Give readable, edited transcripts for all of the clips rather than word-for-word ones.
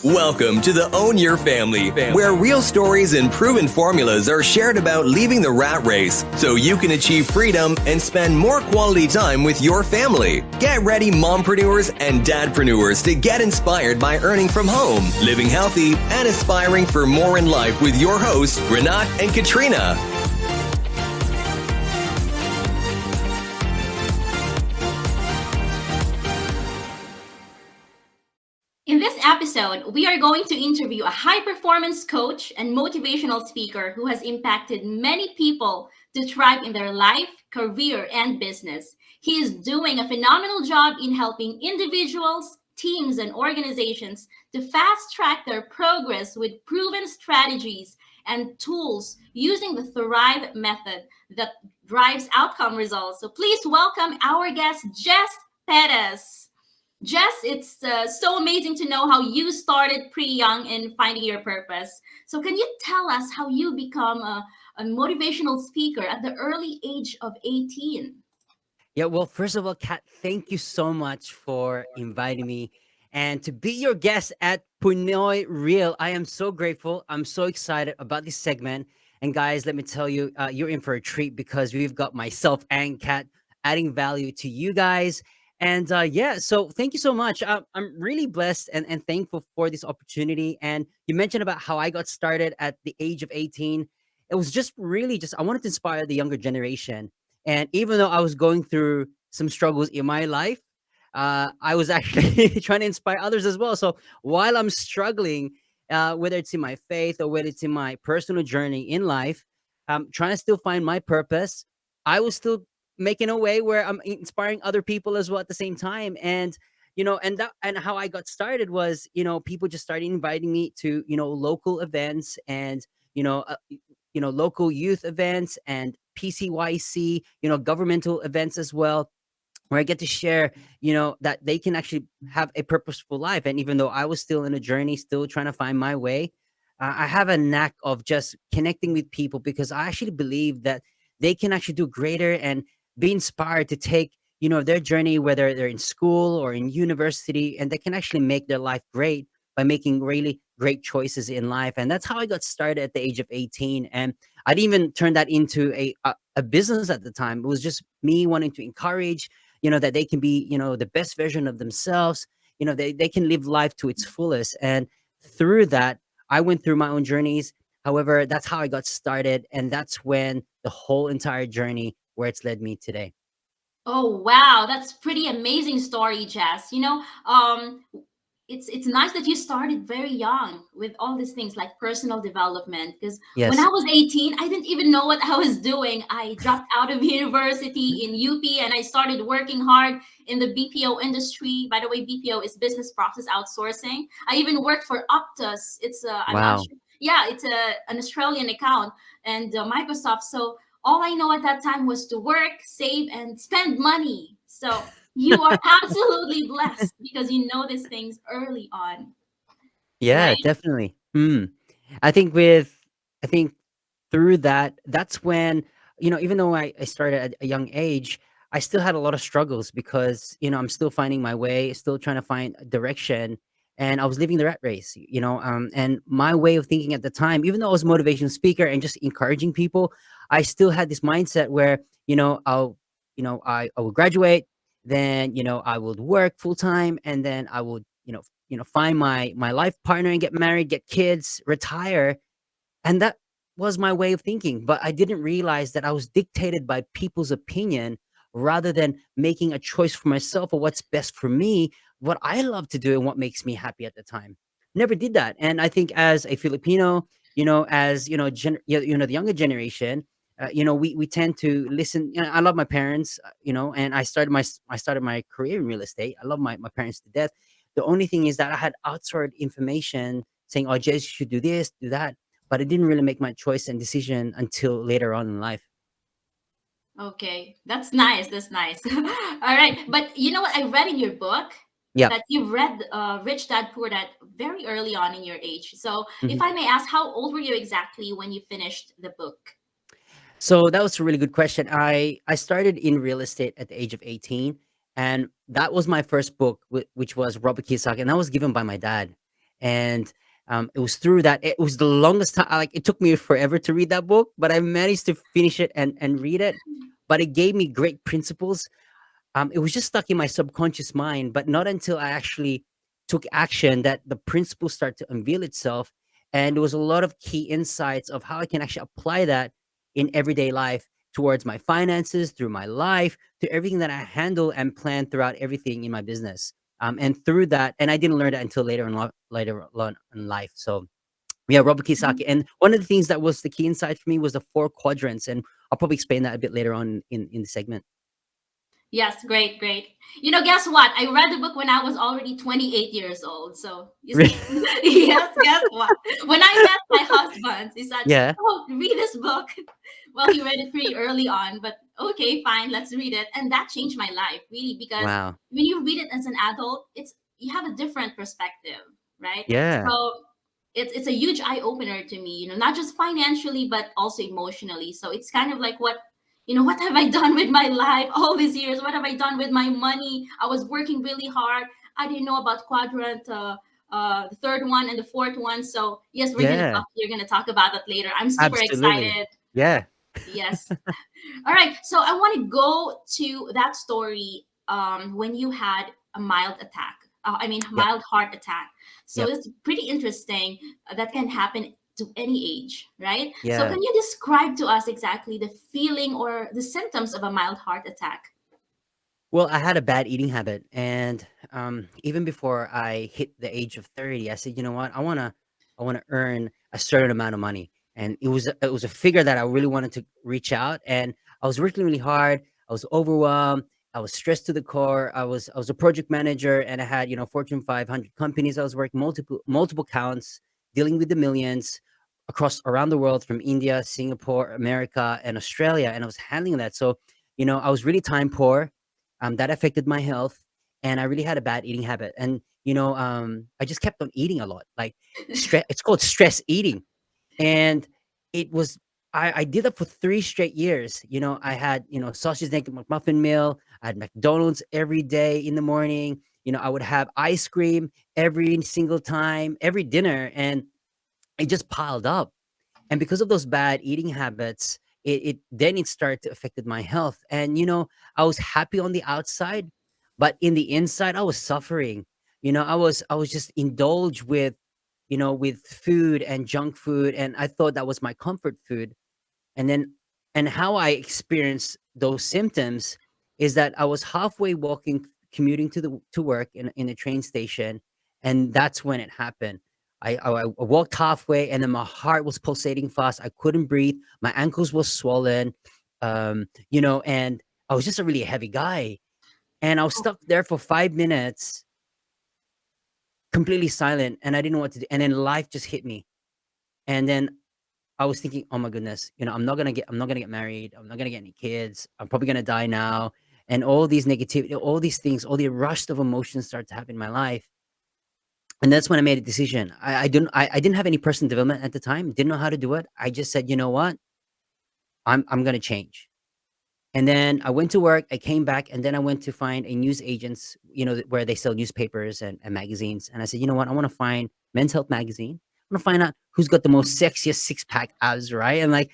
Welcome to the Own Your Family, where real stories and proven formulas are shared about leaving the rat race so you can achieve freedom and spend more quality time with your family. Get ready, mompreneurs and dadpreneurs, to get inspired by earning from home, living healthy, and aspiring for more in life with your hosts, Renat and Katrina. In this episode, we are going to interview a high performance coach and motivational speaker who has impacted many people to thrive in their life, career, and business. He is doing a phenomenal job in helping individuals, teams, and organizations to fast track their progress with proven strategies and tools using the Thrive method that drives outcome results. So please welcome our guest, Gez Perez. Jess, it's so amazing to know how you started pretty young in finding your purpose. So, can you tell us how you become a motivational speaker at the early age of 18? Yeah, well, first of all, Kat, thank you so much for inviting me and to be your guest at Punoy Real. I am so grateful. I'm so excited about this segment. And guys, let me tell you, you're in for a treat because we've got myself and Kat adding value to you guys. And yeah, so thank you so much. I'm really blessed and thankful for this opportunity. And you mentioned about how I got started at the age of 18. It was just really just, I wanted to inspire the younger generation, and even though I was going through some struggles in my life, I was actually trying to inspire others as well. So while I'm struggling, whether it's in my faith or whether it's in my personal journey in life, trying to still find my purpose, I was still making a way where I'm inspiring other people as well at the same time. And and how I got started was, people just started inviting me to, local events and you know uh, local youth events and PCYC, governmental events as well, where I get to share, that they can actually have a purposeful life. And even though I was still in a journey, still trying to find my way, I have a knack of just connecting with people because I actually believe that they can actually do greater and be inspired to take, their journey, whether they're in school or in university, and they can actually make their life great by making really great choices in life. And that's how I got started at the age of 18. And I didn't even turn that into a business at the time. It was just me wanting to encourage, that they can be, the best version of themselves. They can live life to its fullest. And through that, I went through my own journeys. However, that's how I got started. And that's when the whole entire journey where it's led me today. Oh wow, that's pretty amazing story, Jess. It's nice that you started very young with all these things like personal development. Because when I Yes. was 18, I didn't even know what I was doing. I dropped out of university in UP and I started working hard in the BPO industry. By the way, BPO is business process outsourcing. I even worked for Optus. It's I'm not Wow. sure. Yeah, it's an Australian account and Microsoft. So all I know at that time was to work, save, and spend money. So you are absolutely blessed because you know these things early on, Yeah, right? definitely. I think with, I think through that, that's when, even though I started at a young age, I still had a lot of struggles because, I'm still finding my way, still trying to find a direction. And I was living the rat race, and my way of thinking at the time, even though I was a motivational speaker and just encouraging people, I still had this mindset where, I will graduate, then, I would work full time, and then I would, find my life partner and get married, get kids, retire. And that was my way of thinking, but I didn't realize that I was dictated by people's opinion rather than making a choice for myself or what's best for me, what I love to do and what makes me happy at the time. Never did that. And I think as a Filipino, as the younger generation, we tend to listen. I love my parents, and I started my career in real estate. I love my parents to death. The only thing is that I had outsourced information saying, "Oh, Jay, you should do this, do that," but I didn't really make my choice and decision until later on in life. Okay, that's nice. That's nice. All right, but you know what? I read in your book Yep. that you read Rich Dad Poor Dad very early on in your age. So, if Mhm. I may ask, how old were you exactly when you finished the book? So that was a really good question. I started in real estate at the age of 18, and that was my first book, which was Robert Kiyosaki, and that was given by my dad. And it was through that. It was the longest time. Like it took me forever to read that book, but I managed to finish it and read it. But it gave me great principles. It was just stuck in my subconscious mind, but not until I actually took action that the principles start to unveil itself. And there was a lot of key insights of how I can actually apply that in everyday life towards my finances, through my life, to everything that I handle and plan throughout everything in my business. And through that, and I didn't learn that until later on in life. So yeah, Robert Kiyosaki. And one of the things that was the key insight for me was the four quadrants, and I'll probably explain that a bit later on in the segment. Yes, great, great. Guess what? I read the book when I was already 28 years old. So you see, yes, guess what? When I met my husband, he said, Yeah. "Oh, read this book." Well, he read it pretty early on, but okay, fine, let's read it. And that changed my life really, because Wow. when you read it as an adult, you have a different perspective, right? Yeah. So it's a huge eye opener to me, not just financially but also emotionally. So it's kind of like, what have I done with my life all these years? What have I done with my money? I was working really hard. I didn't know about quadrant, the third one and the fourth one. So yes, Yeah. you're gonna talk about that later. I'm super Absolutely. excited. Yeah. Yes. All right. So I want to go to that story, when you had a mild attack. Yep. Mild heart attack. So Yep. it's pretty interesting. That can happen to any age, right? So Yeah. can you describe to us exactly the feeling or the symptoms of a mild heart attack? Well, I had a bad eating habit, and even before I hit the age of 30, I said, you know what, I wanna earn a certain amount of money, and it was a figure that I really wanted to reach out, and I was working really hard. I was overwhelmed. I was stressed to the core. I was a project manager, and I had Fortune 500 companies. I was working multiple counts, dealing with the millions across around the world, from India, Singapore, America, and Australia, and I was handling that. So I was really time poor. That affected my health, and I really had a bad eating habit. And I just kept on eating a lot, like stress. It's called stress eating, and it was. I did that for 3 straight years. I had sausage naked McMuffin meal. I had McDonald's every day in the morning. I would have ice cream every single time, every dinner, and it just piled up. And because of those bad eating habits, it started to affected my health. And I was happy on the outside, but in the inside I was suffering. I was just indulged with food and junk food, and I thought that was my comfort food. And then and how I experienced those symptoms is that I was halfway walking, commuting to work in a train station, and that's when it happened. I walked halfway, and then my heart was pulsating fast. I couldn't breathe. My ankles were swollen, and I was just a really heavy guy. And I was stuck there for 5 minutes, completely silent, and I didn't know what to do. And then life just hit me. And then I was thinking, "Oh my goodness, I'm not gonna get married. I'm not gonna get any kids. I'm probably gonna die now." And all these negativity, all these things, all the rush of emotions start to happen in my life. And that's when I made a decision. I didn't have any personal development at the time. Didn't know how to do it. I just said, you know what, I'm gonna change. And then I went to work. I came back, and then I went to find a news agents, where they sell newspapers and magazines. And I said, you know what, I want to find Men's Health magazine. I want to find out who's got the most sexiest six pack abs, right? And like,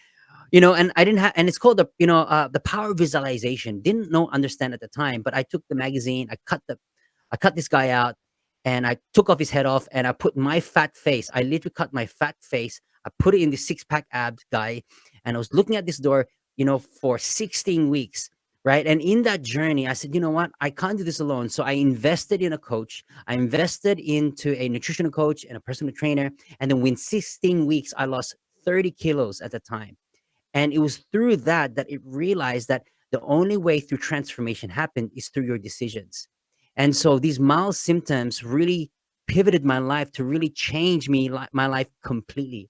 and I didn't have, and it's called the power of visualization. Didn't know understand at the time, but I took the magazine, I cut this guy out, and I took off his head off, and I put my fat face. I literally cut my fat face. I put it in the six pack abs guy, and I was looking at this door, for 16 weeks. Right. And in that journey, I said, you know what? I can't do this alone. So I invested in a coach. I invested into a nutritional coach and a personal trainer. And then within 16 weeks, I lost 30 kilos at the time. And it was through that it realized that the only way through transformation happened is through your decisions. And so these mild symptoms really pivoted my life to really change my life completely.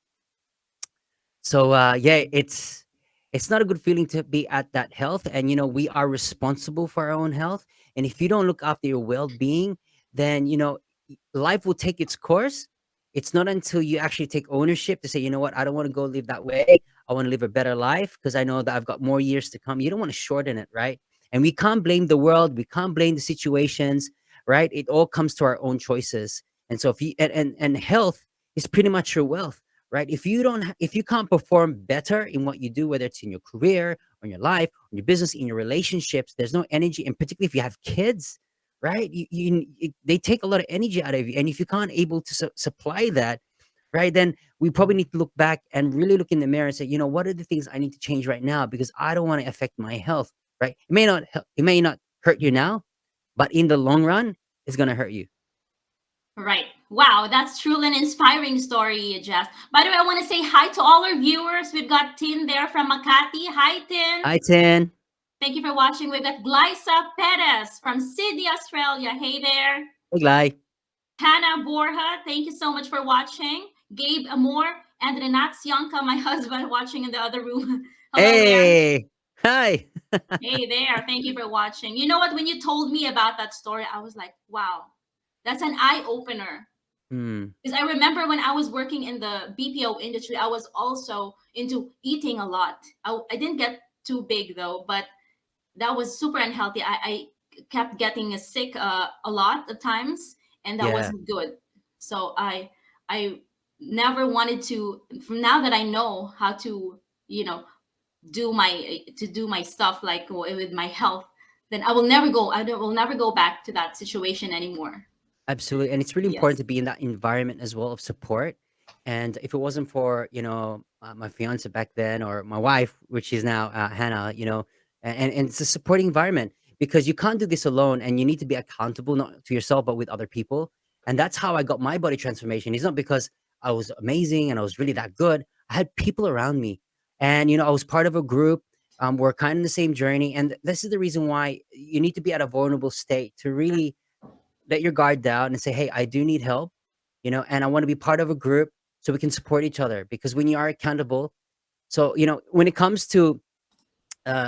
So yeah, it's not a good feeling to be at that health, and we are responsible for our own health. And if you don't look after your well-being, then life will take its course. It's not until you actually take ownership to say, you know what, I don't want to go live that way. I want to live a better life because I know that I've got more years to come. You don't want to shorten it, right? And we can't blame the world. We can't blame the situations, right? It all comes to our own choices. And so if you and health is pretty much your wealth, right? If you can't perform better in what you do, whether it's in your career, or in your life, in your business, in your relationships, there's no energy. And particularly if you have kids, right? They take a lot of energy out of you. And if you can't able to supply that, right, then we probably need to look back and really look in the mirror and say, what are the things I need to change right now, because I don't want to affect my health, right? It may not hurt you now, but in the long run, it's gonna hurt you. Right. Wow, that's truly an inspiring story, Jess. By the way, I want to say hi to all our viewers. We've got Tin there from Makati. Hi, Tin. I 10. Thank you for watching. We've got Gez Perez from Sydney, Australia. Hey there. Lie. Hannah Borja, thank you so much for watching. Gabe Amor and Renat Sianka, my husband, watching in the other room. Hello there. Hey, hi. Hey there. Thank you for watching. You know what? When you told me about that story, I was like, wow, that's an eye opener. Because I remember when I was working in the BPO industry, I was also into eating a lot. I didn't get too big though, but that was super unhealthy. I kept getting sick a lot of times, and that Yeah, wasn't good. So I never wanted to. From now that I know how to, do my stuff like with my health, then I will never go. Will never go back to that situation anymore. absolutely. And it's really important Yes. to be in that environment as well of support. And if it wasn't for, my fiance back then, or my wife, which is now Hannah, and it's a supporting environment, because you can't do this alone, and you need to be accountable, not to yourself, but with other people. And that's how I got my body transformation. It's not because I was amazing and I was really that good. I had people around me, and, I was part of a group. We're kind of in the same journey. And this is the reason why you need to be at a vulnerable state to really let your guard down and say, hey, I do need help, and I want to be part of a group so we can support each other. Because when you are accountable, so, when it comes to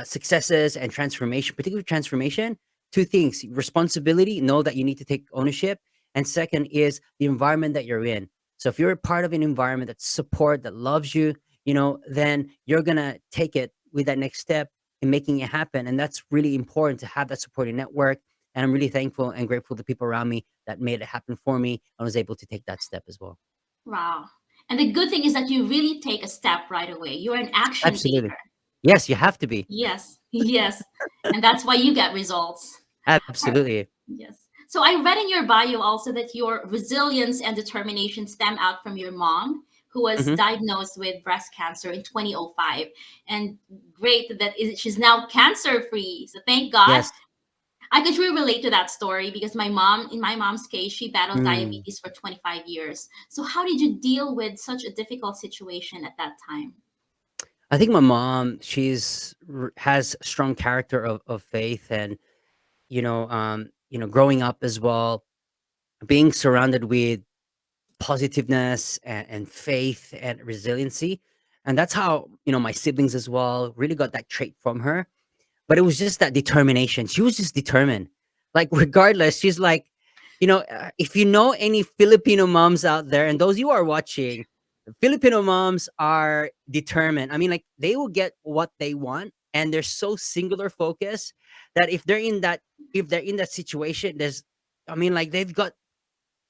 successes and transformation, particularly transformation, two things: responsibility, know that you need to take ownership. And second is the environment that you're in. So if you're a part of an environment that support, that loves you, then you're going to take it with that next step in making it happen. And that's really important, to have that supporting network. And I'm really thankful and grateful to people around me that made it happen for me and was able to take that step as well. Wow. And the good thing is that you really take a step right away. You're an action Absolutely. taker. Yes, you have to be. Yes. Yes. And that's why you get results. Absolutely. Yes. So I read in your bio also that your resilience and determination stem out from your mom, who was Hmm. diagnosed with breast cancer in 2005. And great that she's now cancer free. So thank God. Yes. I could really relate to that story because in my mom's case, she battled Mm. diabetes for 25 years. So how did you deal with such a difficult situation at that time? I think my mom, has strong character of faith. And growing up as well, being surrounded with positiveness and faith and resiliency. And that's how, my siblings as well really got that trait from her. But it was just that determination. She was just determined. Like, regardless, she's like, if you know any Filipino moms out there, and those you are watching, Filipino moms are determined. I mean, like, they will get what they want, and they're so singular focused that if they're in that situation, I mean, like, they've got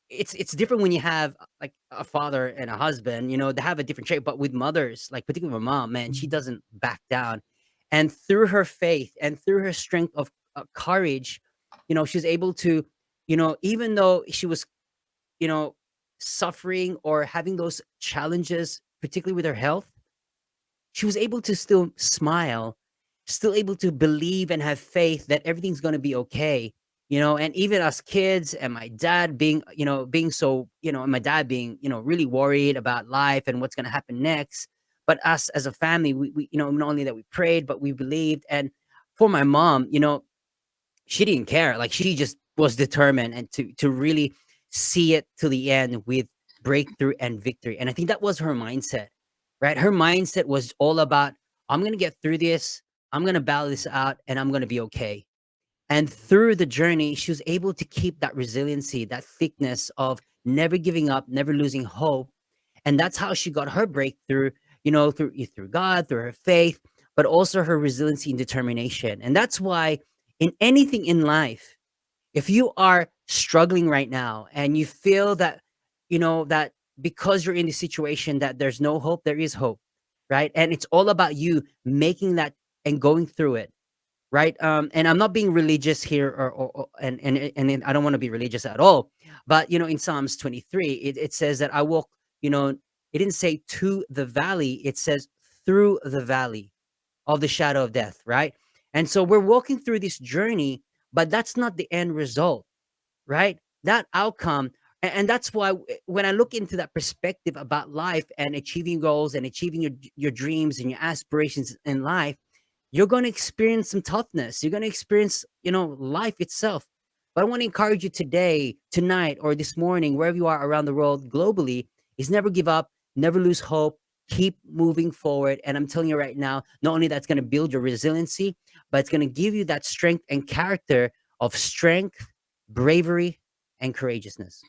it's different when you have like a father and a husband, they have a different trait. But with mothers, like particularly my mom, man, she doesn't back down. And through her faith and through her strength of courage, she's able to, even though she was, you know, suffering or having those challenges, particularly with her health, she was able to still smile, still able to believe and have faith that everything's going to be okay. And even us kids, and my dad being, being so, and my dad being, really worried about life and what's going to happen next. But us as a family, we, not only that we prayed, but we believed. And for my mom, she didn't care. Like, she just was determined and to really see it to the end with breakthrough and victory. And I think that was her mindset, right? Her mindset was all about, I'm gonna get through this, I'm gonna battle this out, and I'm gonna be okay. And through the journey, she was able to keep that resiliency, that thickness of never giving up, never losing hope. And that's how she got her breakthrough, through God, through her faith, but also her resiliency and determination. And that's why in anything in life, if you are struggling right now, and you feel that, that because you're in the situation that there's no hope, there is hope, right? And it's all about you making that and going through it, right? And I'm not being religious here, and I don't want to be religious at all, but in Psalms 23, it says that I walk, you know, it didn't say to the valley, it says through the valley of the shadow of death, right? And so we're walking through this journey, but that's not the end result, right? That outcome. And that's why when I look into that perspective about life and achieving goals and achieving your dreams and your aspirations in life, you're going to experience some toughness. You're going to experience, life itself. But I want to encourage you today, tonight, or this morning, wherever you are around the world globally, is never give up, never lose hope, keep moving forward. And I'm telling you right now, not only that's going to build your resiliency, but it's going to give you that strength and character of strength, bravery, and courageousness.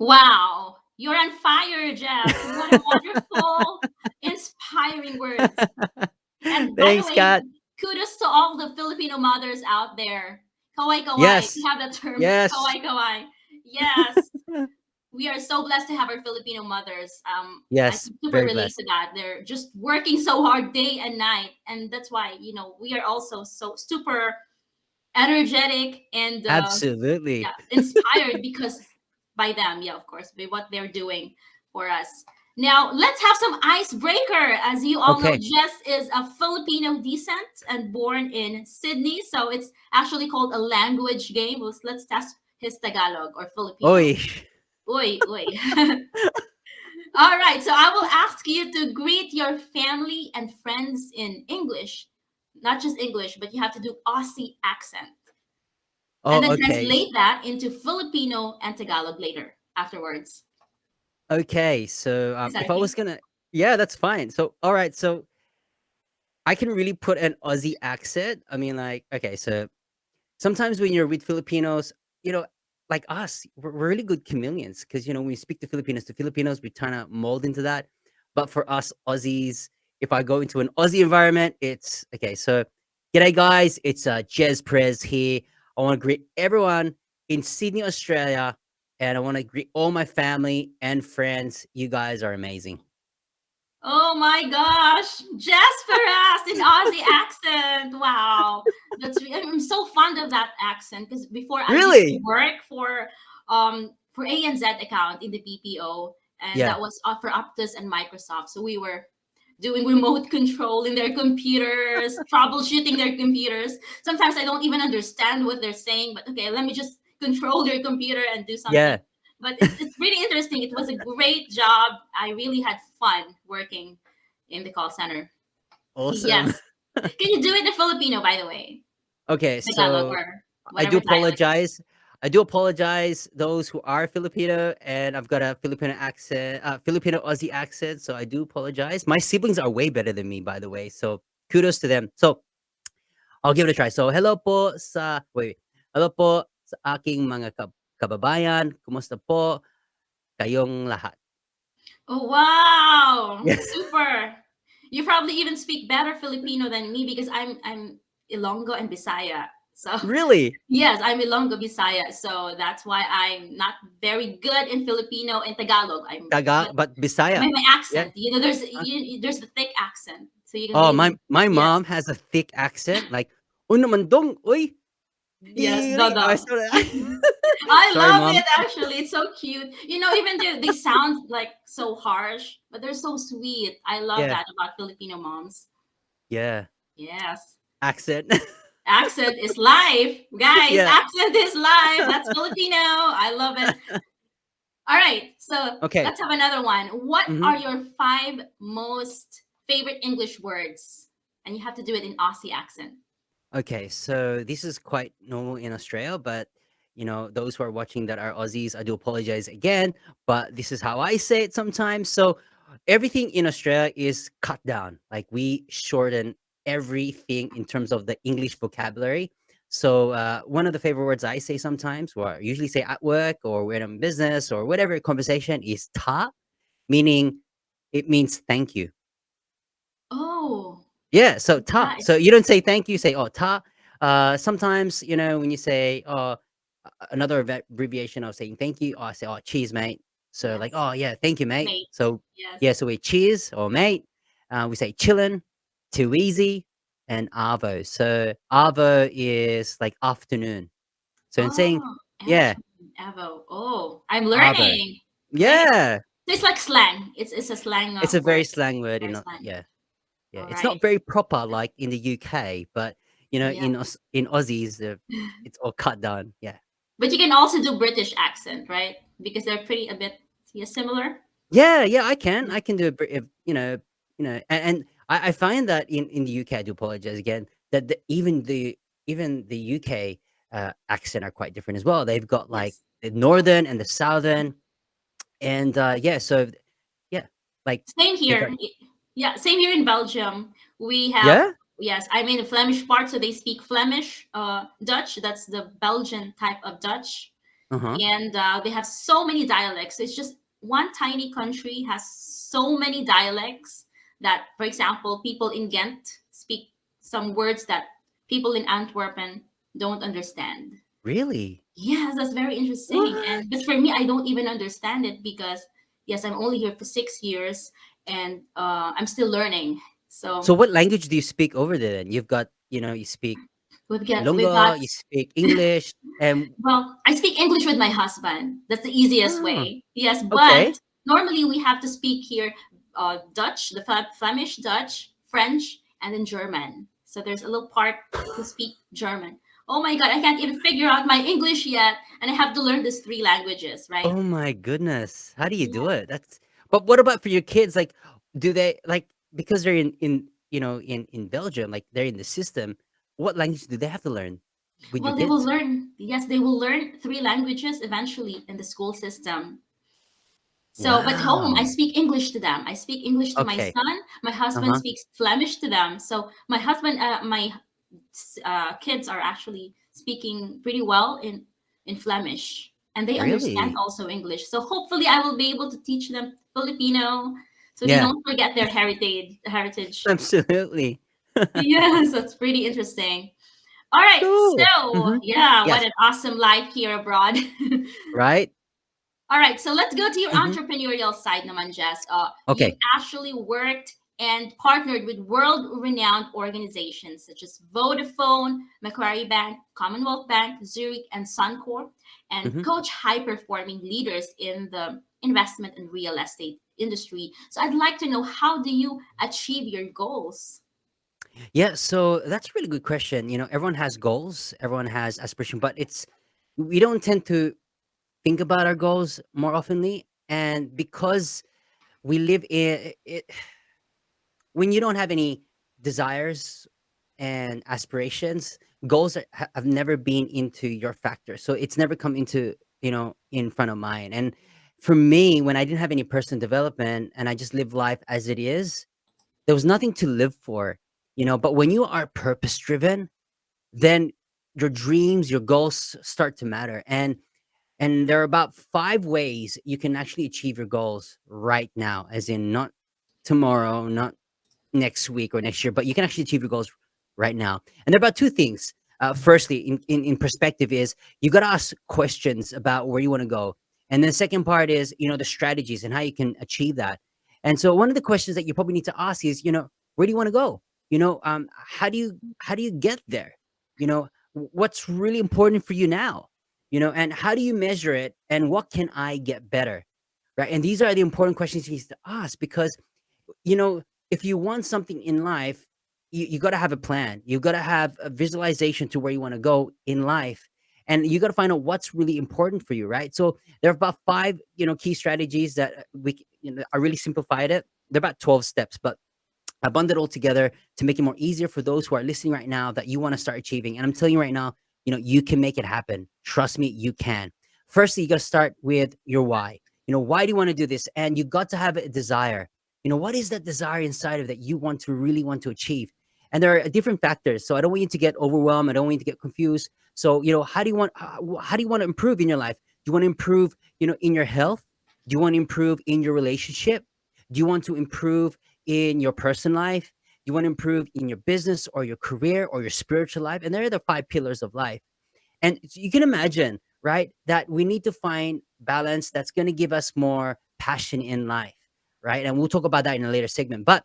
Wow, you're on fire, Jeff. What a wonderful, inspiring words. And by the Thanks, way, Scott. kudos to all the Filipino mothers out there. Kawai kawai. We Yes. have that term, Yes. kawai kawai. Yes, we are so blessed to have our Filipino mothers. I Yes. can super Very relate blessed. to that. They're just working so hard day and night, and that's why we are also so super energetic and Absolutely. yeah, inspired because by them, yeah, of course, by what they're doing for us. Now, let's have some icebreaker. As you all know, Okay. Jess is a Filipino descent and born in Sydney. So it's actually called a language game. Let's test his Tagalog or Filipino. Oi. Uy, uy. All right. So I will ask you to greet your family and friends in English. Not just English, but you have to do Aussie accent and Oh, then okay. translate that into Filipino and Tagalog later afterwards. Okay. So, Is that if I okay? was gonna, yeah, that's fine. So, all right. So, I can really put an Aussie accent. I mean, like, okay. So, sometimes when you're with Filipinos, you know, like us, we're really good chameleons because when we speak to Filipinos, we kind of mold into that. But for us Aussies, if I go into an Aussie environment, it's okay. So, g'day guys, it's Gez Perez here. I want to greet everyone in Sydney, Australia, and I want to greet all my family and friends. You guys are amazing. Oh my gosh, Jez Perez in Aussie accent. Wow, I'm so fond of that accent because before I used to Really? work for ANZ account in the BPO, and Yeah. that was for Optus and Microsoft. So we were doing remote control in their computers, troubleshooting their computers. Sometimes I don't even understand what they're saying, but okay, let me just control their computer and do something. Yeah. But it's really interesting. It was a great job. I really had fun working in the call center. Awesome. Yes. Can you do it in Filipino, by the way? Okay, Tagalog so or I do whatever dialect. apologize. I do apologize those who are Filipino, and I've got a Filipino accent, Filipino Aussie accent, so I do apologize. My siblings are way better than me, by the way, so kudos to them. So I'll give it a try. So hello po sa hello po sa aking mga kababayan. Kumusta po kayong lahat? Oh, wow. Yeah. Super. You probably even speak better Filipino than me because I'm Ilonggo and Bisaya. So Really? yes, I'm Ilonggo Bisaya. So that's why I'm not very good in Filipino and Tagalog. Taga, but Bisaya. My Yeah. accent. There's the thick accent. So you can Oh, really my yes. mom has a thick accent, like, "Uy naman dong, uy, Yes, diri." I Dodo. sort of I sorry, love mom. it actually. It's so cute. Even they sound like so harsh, but they're so sweet. I love Yeah, that about Filipino moms. yeah, Yes. accent. Accent is life. Guys, Yeah. accent is life. That's Filipino. I love it. All right. So Okay. let's have another one. What Mhm. are your five most favorite English words? And you have to do it in Aussie accent. Okay, so this is quite normal in Australia, but those who are watching that are Aussies, I do apologize again, but this is how I say it sometimes. So everything in Australia is cut down. Like we shorten everything in terms of the English vocabulary. So one of the favorite words I say sometimes, or I usually say at work or when I'm in business or whatever conversation, is ta, meaning it means thank you. Oh, Yeah, so ta. So nice. you don't say thank you, you say oh ta. Sometimes when you say another abbreviation of saying thank you. I say, oh, cheers, mate. So like, Yes. oh yeah, thank you, mate. Mate. So Yes. yeah, so we cheers or mate. We say chillin', too easy, and arvo. So arvo is like afternoon. So in saying, Oh, yeah, afternoon, Evo. Oh, I'm arvo. learning. Okay. Yeah, So it's like slang. It's a slang it's a very word. slang word. Very slang. Yeah, yeah. All It's right. not very proper like in the UK, but Yeah. in Aussies, it's all cut down. Yeah. But you can also do British accent, right? Because they're pretty a bit, yeah, similar. Yeah, yeah, I can. Yeah. I can do it if and I find that in the UK, I do apologize again, that even the UK accent are quite different as well. They've got like Yes. the northern and the southern, and yeah, so yeah, like Same they've here. got Yeah, same here in Belgium. We have, yeah, yes, I'm in the Flemish part, so they speak Flemish, Dutch. That's the Belgian type of Dutch. uh huh, And they have so many dialects. It's just one tiny country has so many dialects that, for example, people in Ghent speak some words that people in Antwerpen don't understand. really? Yes, that's very interesting. And but What? for me, I don't even understand it because yes, I'm only here for 6 years and I'm still learning. So So what language do you speak over there? Then you've got you speak we've got Ilonggo, you speak English, and well, I speak English with my husband. That's the easiest oh, way. Yes, but okay, normally we have to speak here Dutch, the Flemish Dutch, French, and then German. So there's a little part to speak German. Oh my God, I can't even figure out my English yet, and I have to learn these three languages, right? oh my goodness. How do you do Yes. it? That's but what about for your kids? Like, do they like because they're in Belgium, like they're in the system, what language do they have to learn with your Well, they will kids? learn. Yes, they will learn three languages eventually in the school system. So, but home, I Wow. speak English to them. I speak English to my Okay. son. My husband Uh-huh. speaks Flemish to them. So, my kids are actually speaking pretty well in Flemish, and they understand Really? also English. So, hopefully, I will be able to teach them Filipino, so they Yeah. don't forget their heritage. Heritage. Absolutely. Yes, that's pretty interesting. All right. Cool. So, Mhm. yeah, what Yes. an awesome life here abroad. Right? All right, so let's go to your Mhm. entrepreneurial side, naman, Jess. You've Okay. actually worked and partnered with world-renowned organizations such as Vodafone, Macquarie Bank, Commonwealth Bank, Zurich, and Suncorp, and Mhm. coach high-performing leaders in the investment and real estate industry. So I'd like to know, how do you achieve your goals? Yeah, so that's a really good question. Everyone has goals, everyone has aspiration, but it's we don't tend to think about our goals more oftenly, and because we live in it, when you don't have any desires and aspirations, goals have never been into your factor, so it's never come into in front of mine. And for me, when I didn't have any personal development and I just live life as it is, there was nothing to live for. But when you are purpose driven, then your dreams, your goals start to matter. And there are about 5 ways you can actually achieve your goals right now, as in not tomorrow, not next week or next year, but you can actually achieve your goals right now. And there are about two things. Firstly, in perspective, is you got to ask questions about where you want to go. And then the second part is, the strategies and how you can achieve that. And so one of the questions that you probably need to ask is, where do you want to go? How do you get there? What's really important for you now? And how do you measure it? And what can I get better? Right. And these are the important questions you need to ask, because you know, if you want something in life, you got to have a plan. You got to have a visualization to where you want to go in life. And you got to find out what's really important for you, right? So there are about five, key strategies that I really simplified it. They're about 12 steps, but I bundled it all together to make it more easier for those who are listening right now that you want to start achieving. And I'm telling you right now, you can make it happen. Trust me, you can. Firstly, you got to start with your why. Why do you want to do this? And you got to have a desire. What is that desire inside of that you really want to achieve? And there are different factors. So I don't want you to get overwhelmed. I don't want you to get confused. So, how do you want to improve in your life? Do you want to improve, in your health? Do you want to improve in your relationship? Do you want to improve in your personal life? You want to improve in your business or your career or your spiritual life? And there are the 5 pillars of life. And so you can imagine, right? That we need to find balance that's going to give us more passion in life, right? And we'll talk about that in a later segment. But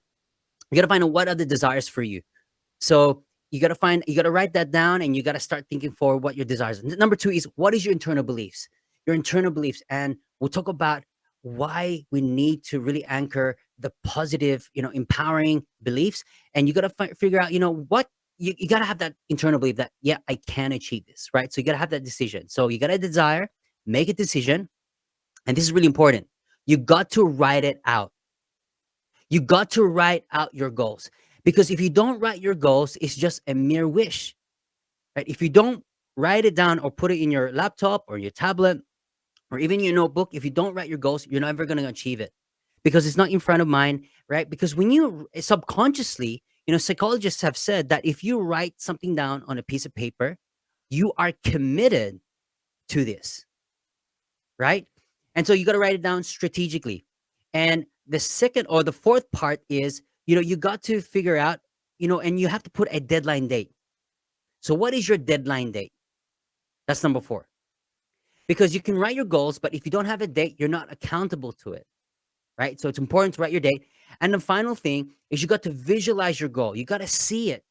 you got to find out what are the desires for you. So you got to write that down and you got to start thinking for what your desires are. Number two is what is your internal beliefs? Your internal beliefs. And we'll talk about why we need to really anchor the positive, empowering beliefs. And you got to figure out, what you got to have that internal belief that, yeah, I can achieve this, right? So you got to have that decision. So you got to desire, make a decision. And this is really important. You got to write it out. You got to write out your goals because if you don't write your goals, it's just a mere wish, right? If you don't write it down or put it in your laptop or your tablet or even your notebook, if you don't write your goals, you're never going to achieve it because it's not in front of mind, right? Because when you subconsciously, psychologists have said that if you write something down on a piece of paper, you are committed to this, right? And so you got to write it down strategically. And the second or the fourth part is, you got to figure out, and you have to put a deadline date. So what is your deadline date? That's number four. Because you can write your goals, but if you don't have a date, you're not accountable to it, right? So it's important to write your date. And the final thing is you got to visualize your goal. You got to see it,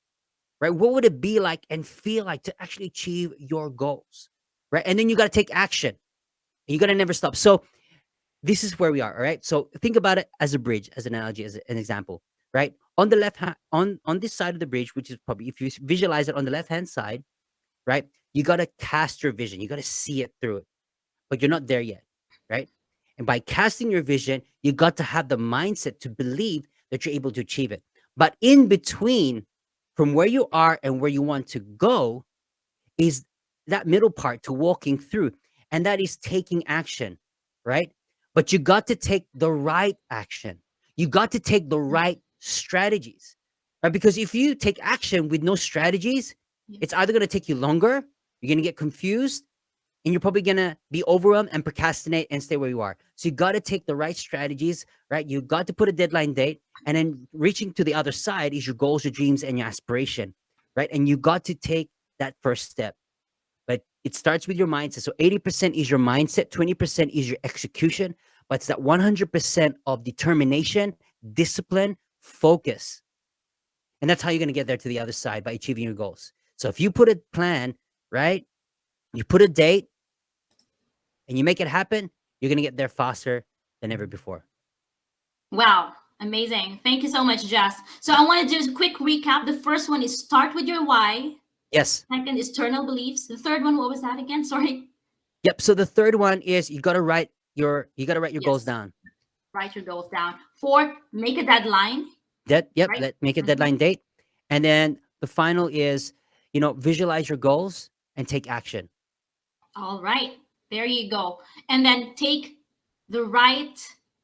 right? What would it be like and feel like to actually achieve your goals, right? And then you got to take action. You got to never stop. So this is where we are. All right. So think about it as a bridge, as an analogy, as an example, right? On the left hand, on this side of the bridge, which is probably if you visualize it on the left hand side, right? You got to cast your vision. You got to see it through it, but you're not there yet, right? And by casting your vision, you got to have the mindset to believe that you're able to achieve it. But in between, from where you are and where you want to go, is that middle part to walking through, and that is taking action, right? But you got to take the right action. You got to take the right strategies, right? Because if you take action with no strategies, it's either going to take you longer, you're going to get confused, and you're probably going to be overwhelmed and procrastinate and stay where you are. So you got to take the right strategies, right? You got to put a deadline date, and then reaching to the other side is your goals, your dreams, and your aspiration, right? And you got to take that first step. But it starts with your mindset. So 80% is your mindset, 20% is your execution, but it's that 100% of determination, discipline, focus. And that's how you're going to get there to the other side by achieving your goals. So if you put a plan, right? You put a date and you make it happen, you're going to get there faster than ever before. Wow, amazing. Thank you so much, Jess. So I want to do a quick recap. The first one is start with your why. Yes. Second is external beliefs. The third one, what was that again? Sorry. Yep. So the third one is you got to write your goals down. Write your goals down. Four, make a deadline. Yep. Right? Make a deadline date. And then the final is, visualize your goals and take action. All right. There you go. And then take the right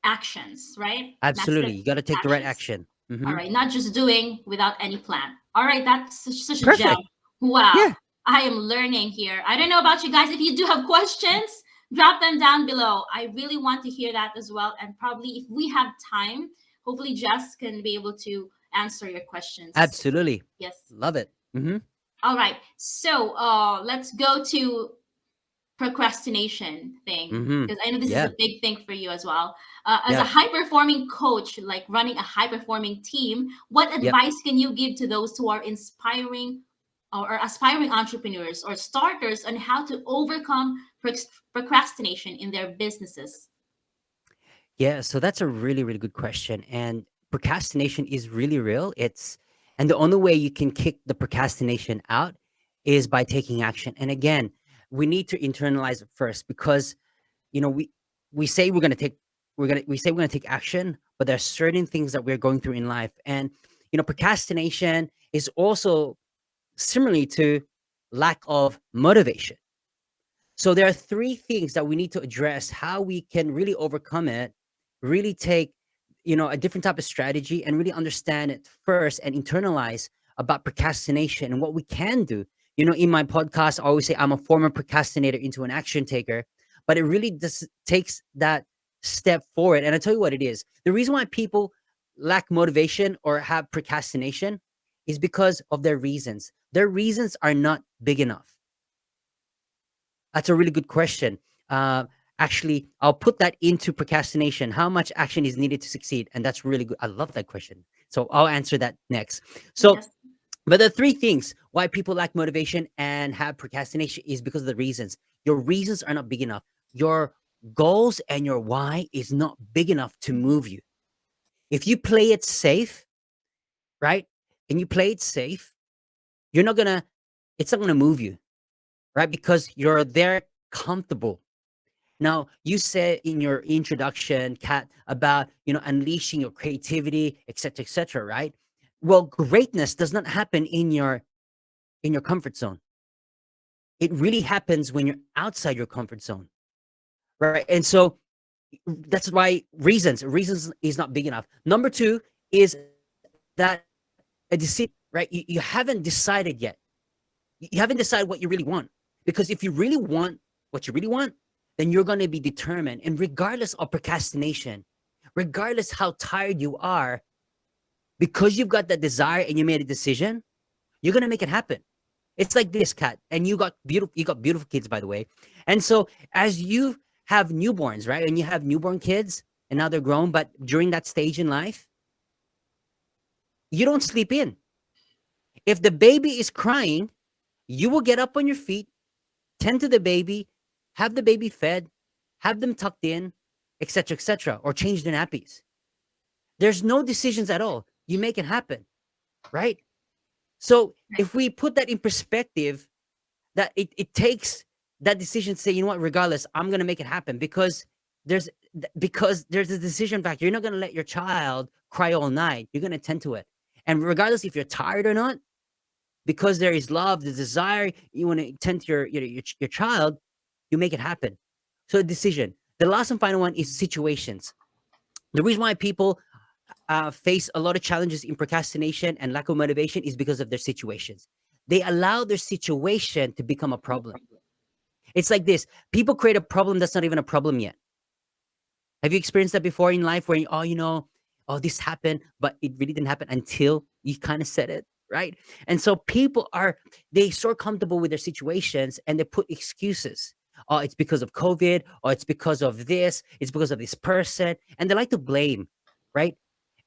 actions, right? Absolutely. You got to take the right Actions. action. All right. Not just doing without any plan. All right. That's such a gem. Perfect. Wow. Yeah. I am learning here. I don't know about you guys. If you do have questions, drop them down below. I really want to hear that as well. And probably if we have time, hopefully Jess can be able to answer your questions. Absolutely. Yes. Love it. All right. So let's go to procrastination thing because I know this is a big thing for you as well. As a high performing coach, like running a high performing team, what advice can you give to those who are inspiring or aspiring entrepreneurs or starters on how to overcome procrastination in their businesses? Yeah, so that's a really, really good question. And procrastination is really real. And the only way you can kick the procrastination out is by taking action. And again, we need to internalize it first because, we say we say we're going to take action, but there are certain things that we're going through in life. And, procrastination is also similarly to lack of motivation. So there are three things that we need to address how we can really overcome it, really take, a different type of strategy and really understand it first and internalize about procrastination and what we can do. In my podcast, I always say I'm a former procrastinator into an action taker, but it really just takes that step forward. And I tell you what it is. The reason why people lack motivation or have procrastination is because of their reasons. Their reasons are not big enough. That's a really good question. Uh, Actually, I'll put that into procrastination. How much action is needed to succeed? And that's really good. I love that question. So I'll answer that next. So, Yes. but the three things why people lack motivation and have procrastination is because of the reasons. Your reasons are not big enough. Your goals and your why is not big enough to move you. If you play it safe, right? And you play it safe, you're not gonna, it's not gonna move you, right? Because you're there comfortable. Now, you said in your introduction, Kat, about unleashing your creativity, etc., right? Well, greatness does not happen in your comfort zone. It really happens when you're outside your comfort zone, right? And so that's why reasons is not big enough. Number two is that a decision, right? You haven't decided yet. You haven't decided what you really want. Because if you really want what you really want, then you're going to be determined. And regardless of procrastination, regardless how tired you are, because you've got that desire and you made a decision, you're going to make it happen. It's like this, Kat, and you got beautiful kids, by the way. And so as you have newborns, right? And you have newborn kids and now they're grown, but during that stage in life, you don't sleep in. If the baby is crying, you will get up on your feet, tend to the baby, have the baby fed, have them tucked in, etc., or change their nappies. There's no decisions at all. You make it happen, right? So Right. if we put that in perspective, that it takes that decision to say, you know what, regardless, I'm gonna make it happen there's because there's a decision factor. You're not gonna let your child cry all night. You're gonna tend to it. And regardless if you're tired or not, because there is love, the desire, you want to tend to your child, you make it happen. So decision. The last and final one is situations. The reason why people face a lot of challenges in procrastination and lack of motivation is because of their situations. They allow their situation to become a problem. It's like this: people create a problem that's not even a problem yet. Have you experienced that before in life where oh, this happened, but it really didn't happen until you kind of said it, right? And so people they so comfortable with their situations and they put excuses. Oh, it's because of COVID, or it's because of this, it's because of this person, and they like to blame, right?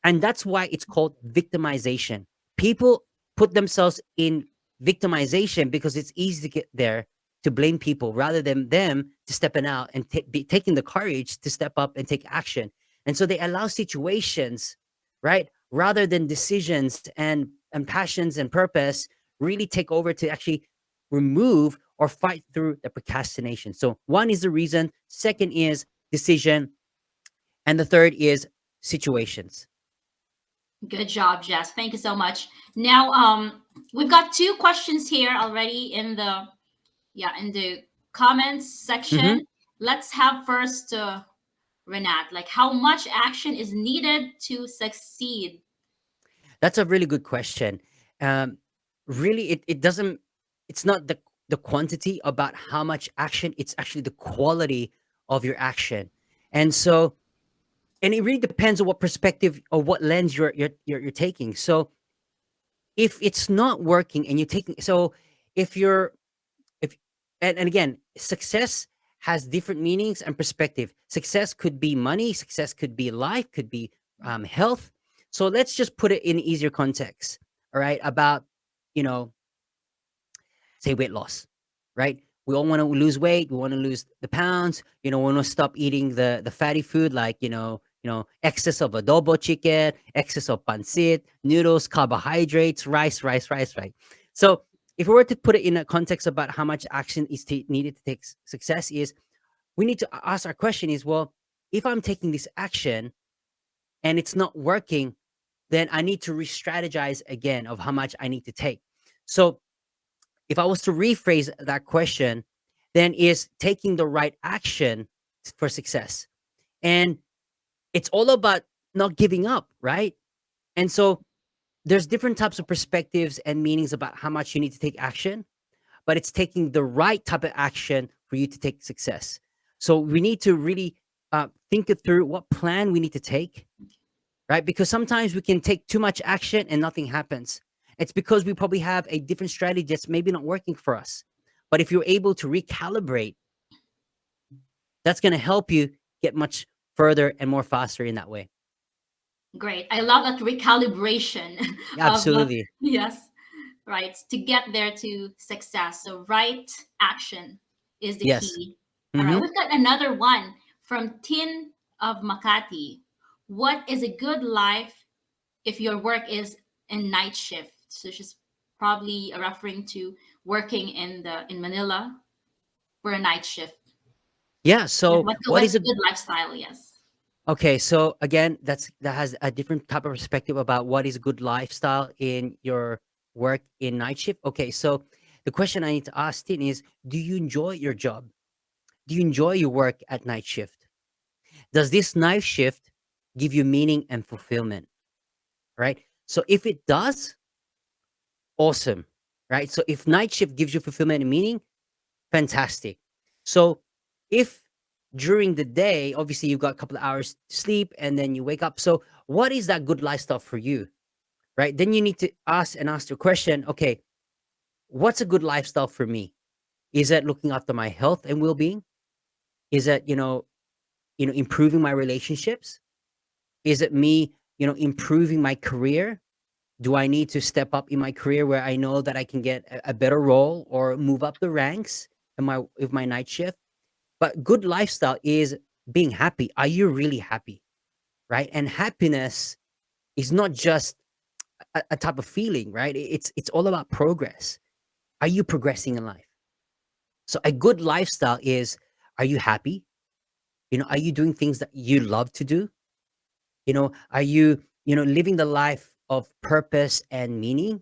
And that's why it's called victimization. People put themselves in victimization because it's easy to get there, to blame people rather than them to stepping out and taking the courage to step up and take action. And so they allow situations, right, rather than decisions and passions and purpose really take over to actually remove or fight through the procrastination. So one is the reason, second is decision, and the third is situations. Good job, Jess. Thank you so much. Now, we've got two questions here already in the comments Mm-hmm. section. Let's have first Renat, like how much action is needed to succeed? That's a really good question. Um, Really, it doesn't. It's not the quantity about how much action. It's actually the quality of your action, and so and it really depends on what perspective or what lens you're taking. So if it's not working and you're taking, so if you're if and again, success has different meanings and perspective. Success could be money, success could be life, could be health. So let's just put it in easier context, all right, about you know say weight loss, right? We all want to lose weight, we want to lose the pounds, we want to stop eating the fatty food, like excess of adobo chicken, excess of pancit, noodles, carbohydrates, rice, right? So if we were to put it in a context about how much action is needed to take success, is we need to ask our question is, well, if I'm taking this action and it's not working, then I need to re-strategize again of how much I need to take. So if I was to rephrase that question, then is taking the right action for success. And it's all about not giving up, right? And so there's different types of perspectives and meanings about how much you need to take action, but it's taking the right type of action for you to take success. So we need to really think it through what plan we need to take, right? Because sometimes we can take too much action and nothing happens. It's because we probably have a different strategy that's maybe not working for us. But if you're able to recalibrate, that's going to help you get much further and more faster in that way. Great. I love that recalibration of, Absolutely. yes, right, to get there to success. So, right action is the Yes. key. All right, Hmm. we've got another one from Tin of Makati. What is a good life if your work is in night shift? So, she's probably referring to working in Manila for a night shift. Yeah. Yeah, So what what's is a a good lifestyle? Yes. okay? So again, that has a different type of perspective about what is a good lifestyle in your work in night shift. Okay, so the question I need to ask Tin is: do you enjoy your job? Do you enjoy your work at night shift? Does this night shift give you meaning and fulfillment? Right. So if it does, awesome. Right. So if night shift gives you fulfillment and meaning, fantastic. So if during the day, obviously you've got a couple of hours to sleep and then you wake up. So what is that good lifestyle for you? Right. Then you need to ask the question, okay, what's a good lifestyle for me? Is it looking after my health and well-being? Is it, improving my relationships? Is it me, improving my career? Do I need to step up in my career where I know that I can get a better role or move up the ranks in my night shift? But good lifestyle is being happy. Are you really happy? Right? And happiness is not just a type of feeling, right? It's all about progress. Are you progressing in life? So a good lifestyle is, are you happy? Are you doing things that you love to do? Are you, living the life of purpose and meaning?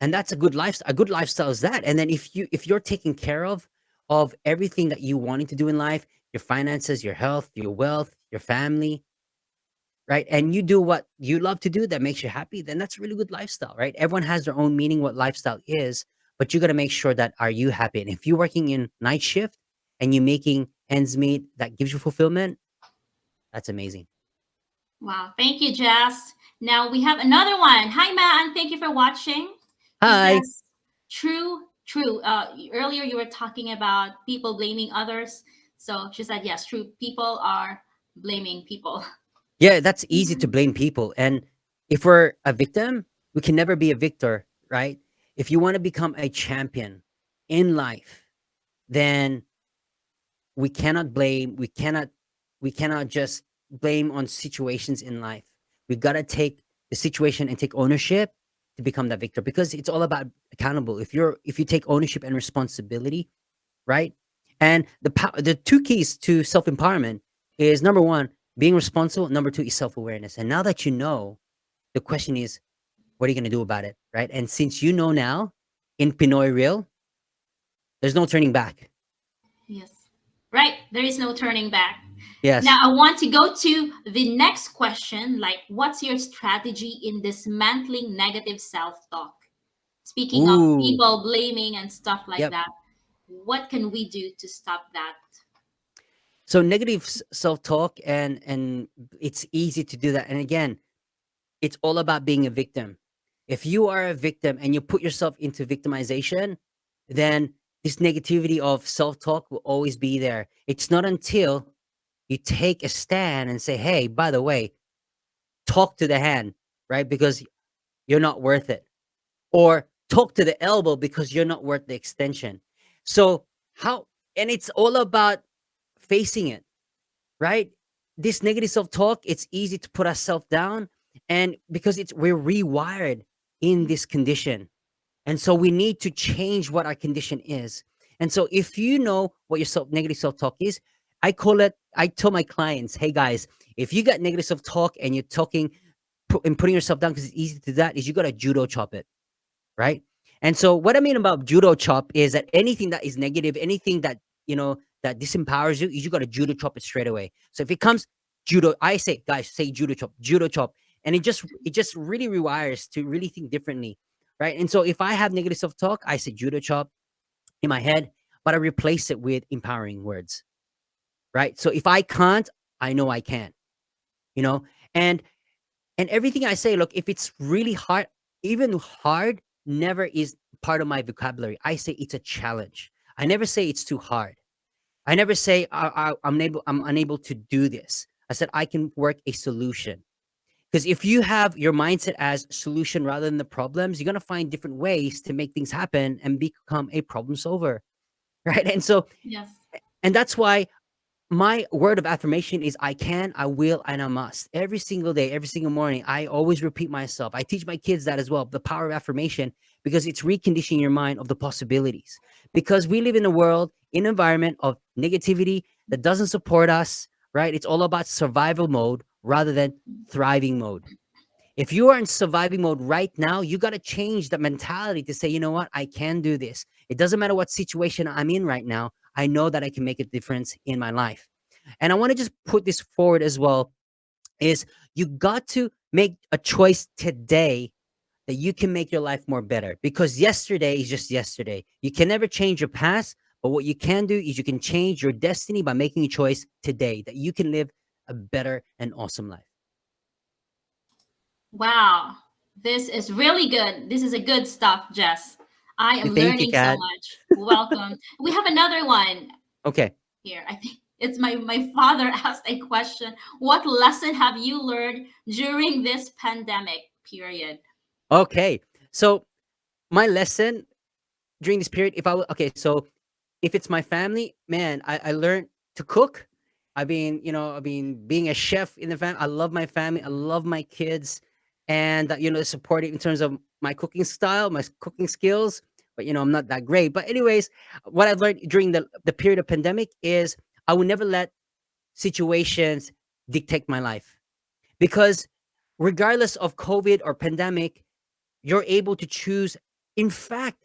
And that's a good lifestyle. A good lifestyle is that. And then if you're taking care of everything that you wanting to do in life, your finances, your health, your wealth, your family, right? And you do what you love to do that makes you happy, then that's a really good lifestyle, right? Everyone has their own meaning what lifestyle is, but you got to make sure that are you happy? And if you're working in night shift and you're making ends meet that gives you fulfillment, that's amazing. Wow. Thank you, Jess. Now we have another one. Hi, Man. Thank you for watching. She Hi. says, true, true. Earlier you were talking about people blaming others. So she said, yes, true. People are blaming people. Yeah, that's easy to blame people. And if we're a victim, we can never be a victor, right? If you want to become a champion in life, then we cannot just blame on situations in life. We got to take the situation and take ownership to become that victor, because it's all about accountable. If you take ownership and responsibility, right? And the two keys to self-empowerment is, number one, being responsible. Number two is self-awareness. And now that you know, the question is, what are you going to do about it, right? And since you know now, in Pinoy Real, there's no turning back. Yes. Right. There is no turning back. Now Yes. I want to go to the next question. Like, what's your strategy in dismantling negative self-talk? Speaking of Ooh. people blaming and stuff like Yep. that, what can we do to stop that? So negative self-talk, and it's easy to do that. And again, it's all about being a victim. If you are a victim and you put yourself into victimization, then this negativity of self-talk will always be there. It's not until you take a stand and say, hey, by the way, talk to the hand, right? Because you're not worth it. Or talk to the elbow because you're not worth the extension. So, how, and it's all about facing it, right? This negative self-talk, it's easy to put ourselves down, and because we're rewired in this condition. And so we need to change what our condition is. And so if you know what your negative self-talk is, I tell my clients, hey guys, if you got negative self-talk and you're talking and putting yourself down because it's easy to do that, is you got to judo chop it, right? And so what I mean about judo chop is that anything that is negative, anything that, that disempowers you, is you got to judo chop it straight away. So if it comes judo, I say, guys, say judo chop, judo chop. And it just really rewires to really think differently, right? And so if I have negative self-talk, I say judo chop in my head, but I replace it with empowering words, right? So if I can't, I know I can, you know, and everything I say, look, if it's really hard, even hard never is part of my vocabulary. I say it's a challenge. I never say it's too hard. I never say I'm unable to do this. I said I can work a solution. Because if you have your mindset as solution rather than the problems, you're gonna find different ways to make things happen and become a problem solver, right? Yes. And that's why my word of affirmation is I can, I will, and I must. Every single day, every single morning, I always repeat myself. I teach my kids that as well, the power of affirmation, because it's reconditioning your mind of the possibilities. Because we live in a world, in an environment of negativity that doesn't support us, right? It's all about survival mode rather than thriving mode. If you are in surviving mode right now, you got to change the mentality to say, you know what, I can do this. It doesn't matter what situation I'm in right now. I know that I can make a difference in my life. And I want to just put this forward as well is you got to make a choice today that you can make your life more better because yesterday is just yesterday. You can never change your past, but what you can do is you can change your destiny by making a choice today that you can live a better and awesome life. Wow. This is really good. This is a good stuff, Jess. I am Thank you, learning so Kat. much. Welcome. We have another one Okay. here. I think it's my father asked a question. What lesson have you learned during this pandemic period? Okay. So my lesson during this period, if I was okay, so if it's my family, man, I learned to cook. I've been being a chef in the family. I love my family. I love my kids, and support it in terms of my cooking style, my cooking skills. But I'm not that great. But anyways, what I've learned during the period of pandemic is I will never let situations dictate my life because regardless of COVID or pandemic, you're able to choose. In fact,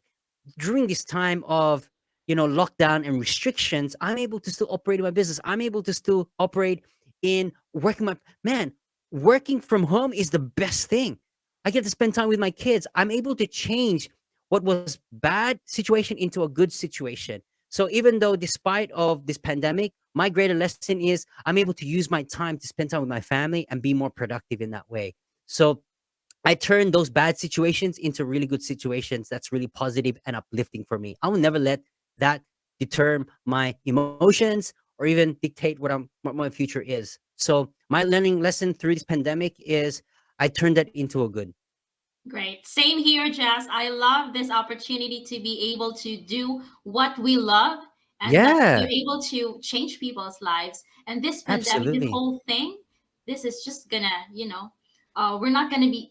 during this time of lockdown and restrictions, I'm able to still operate my business. I'm able to still operate in working my man. Working from home is the best thing. I get to spend time with my kids. I'm able to change what was bad situation into a good situation. So even though despite of this pandemic, my greater lesson is I'm able to use my time to spend time with my family and be more productive in that way. So I turn those bad situations into really good situations that's really positive and uplifting for me. I will never let that deter my emotions or even dictate what my future is. So my learning lesson through this pandemic is I turned that into a good. Great. Same here, Jess. I love this opportunity to be able to do what we love and that you're Yeah, able to change people's lives. And this pandemic, this absolutely. whole thing, this is just gonna, we're not gonna be